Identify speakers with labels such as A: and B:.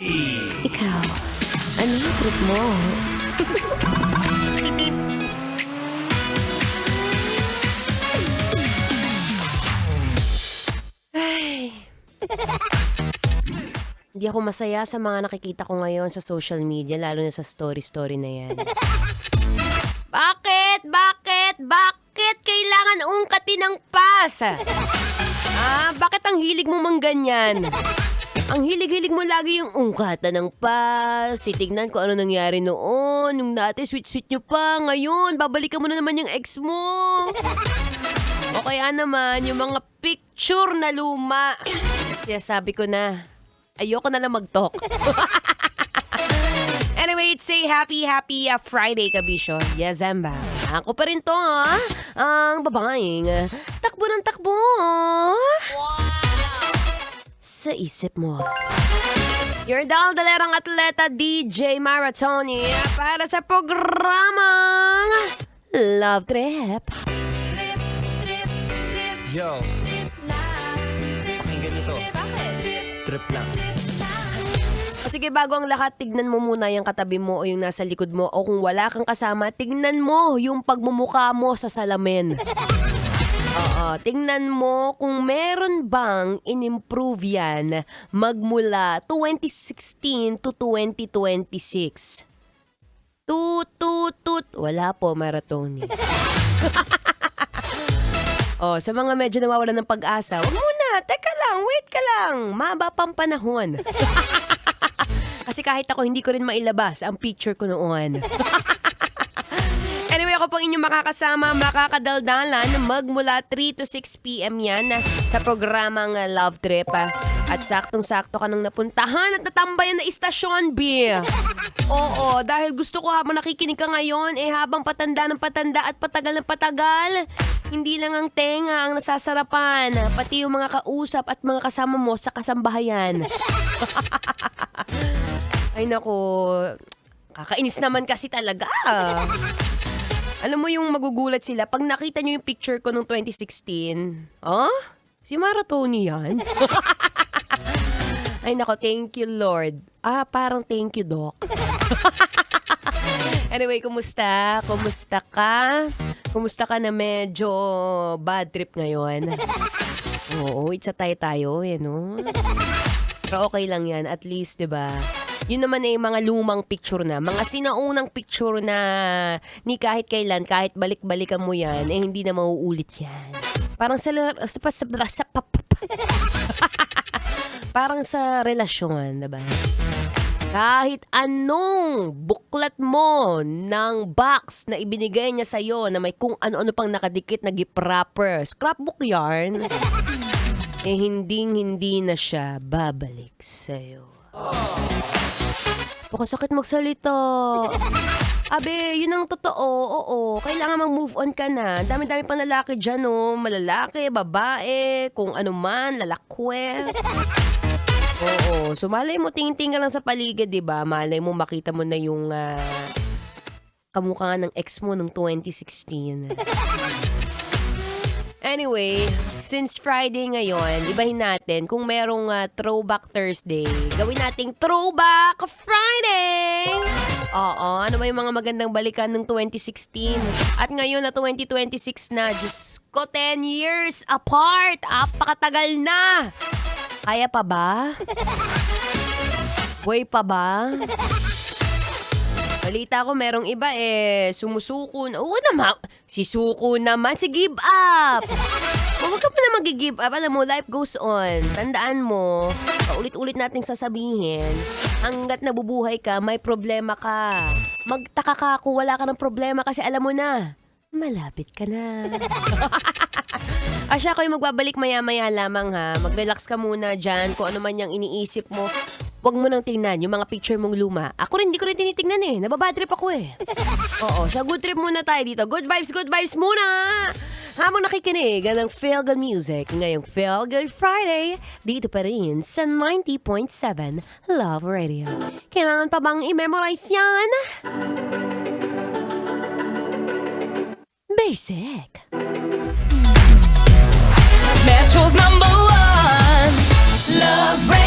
A: Ikaw, ano yung trip mo? Ay. Hindi ako masaya sa mga nakikita ko ngayon sa social media, lalo na sa story-story na yan. Bakit? Bakit kailangan ungkatin ng pas? Bakit ang hilig mo mang ganyan? Ang hilig-hilig mo lagi yung ungkatan ng pas. Titignan ko ano nangyari noon. Yung dati sweet-sweet nyo pa. Ngayon, babalikan mo na naman yung ex mo. O kaya naman, yung mga picture na luma. Kaya sabi ko na, ayoko na lang mag-talk. Anyway, say happy Friday, Kabisyo. Yes, Zamba. Ako pa rin to, ha? Ang babaeng takbo ng takbo. Wow! Sa isip mo. Your daldalerang atleta, DJ Maratoni, para sa programang Love Trip.
B: Yo, pakinggan nyo to. Trip lang.
A: Sige, bago ang lahat, tignan mo muna yung katabi mo o yung nasa likod mo. O kung wala kang kasama, tignan mo yung pagmumukha mo sa salamin. Oo, tingnan mo kung meron bang in-improve yan magmula 2016 to 2026. Wala po, Maratoni. Sa mga medyo nawawalan ng pag-asa, wag muna, teka lang, wait ka lang. Mahaba pang panahon. Kasi kahit ako, hindi ko rin mailabas ang picture ko noon. Anyway, ako pong inyong makakasama, makakadaldalan magmula 3 to 6 p.m. yan sa programang Love Trip. At saktong-sakto ka nang napuntahan at natambayan na istasyon, B. Oo, dahil gusto ko habang nakikinig ka ngayon, habang patanda ng patanda at patagal ng patagal, hindi lang ang tenga ang nasasarapan, pati yung mga kausap at mga kasama mo sa kasambahayan. Ay nako, kakainis naman kasi talaga. Alam mo yung magugulat sila pag nakita nyo yung picture ko noong 2016. Si Maratoni yan? Ay nako, thank you Lord. Parang thank you Doc. Anyway, kumusta? Kumusta ka? Kumusta ka na medyo bad trip ngayon? Oo, it's a tayo, no? Pero okay lang yan, at least, diba? Yun naman mga lumang picture na. Mga sinaunang picture na ni kahit kailan, kahit balik-balikan mo yan, hindi na mauulit yan. Parang parang sa relasyon, diba? Kahit anong buklat mo ng box na ibinigay niya sa'yo na may kung ano-ano pang nakadikit na gift wrapper, scrapbook yarn, hindi na siya babalik sa'yo. Pakasakit magsalita. Abe, yun ang totoo. Oo, kailangan mag-move on ka na. Dami-dami pang lalaki dyan, malalaki, babae, kung ano man, lalakwe. Oo, so malay mo, tingin-tingin ka lang sa paligid, diba? Malay mo, makita mo na yung kamukha ng ex mo nung 2016. Anyway, since Friday ngayon, ibahin natin kung merong Throwback Thursday, gawin nating Throwback Friday! Oo, ano ba yung mga magandang balikan ng 2016? At ngayon na 2026 na, Diyos ko, 10 years apart! Apakatagal na! Kaya pa ba? Way pa ba? Balita ko merong iba sumusuko na. Oo naman, si Suko naman, si give up. Huwag ka pa na mag-give up. Alam mo, life goes on. Tandaan mo, paulit-ulit nating sasabihin, hanggat nabubuhay ka, may problema ka. Magtaka ka kung wala ka ng problema kasi alam mo na, malapit ka na. Asya, kayo magbabalik maya-maya lamang ha. Mag-relax ka muna dyan kung ano man yung iniisip mo. Huwag mo nang tingnan yung mga picture mong luma. Ako rin, hindi ko rin tinitingnan Nababad trip ako Oo, siya good trip muna tayo dito. Good vibes muna! Habang nakikinig ng Feel Good Music, ngayong Feel Good Friday, dito pa rin sa 90.7 Love Radio. Kailangan pa bang i-memorize yan? Basic.
C: Metro's #1 Love Radio.